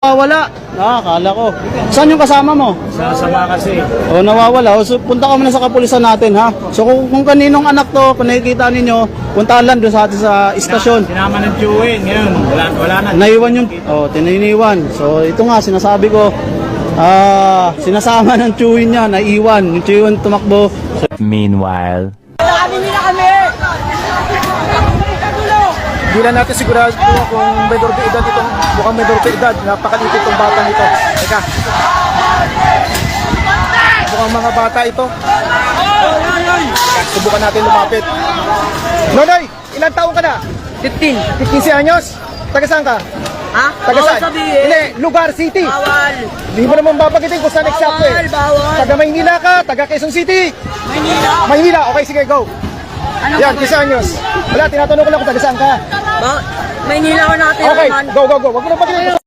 Nawawala. Akala ko. Saan yung kasama mo? Sasama kasi. O, nawawala. O, so, punta ka muna sa kapulisan natin, ha? So, kung kaninong anak to, kung nakikita ninyo, puntahan lang doon sa atin sa istasyon. Sinama ng Chewin. Ngayon, wala na. Naiwan yung, tininiwan. So, ito nga, sinasabi ko, sinasama ng chewin niya, naiwan. Yung chewin tumakbo. Meanwhile. Hindi na natin sigurado kung medor de edad itong, mukhang medor de edad, napakaliit itong bata nito. Teka. Mukhang mga bata ito. Subukan natin lumapit. Nonoy, ilang taong ka na? 15. 15 anyos? Taga saan ka? Ha? Taga Bawal saan? sabihin. Hindi, lugar, city. Bawal. Hindi mo naman babagitin kung saan eksakto eh. Bawal. Taga Maynila ka, taga Quezon City. Maynila. Maynila, okay sige, go. Ano Yan, 15 anyos. Wala, tinatanong ko lang kung taga saan ka. Maynila ko natin Okay, naman. go. Wag mo na pagkita.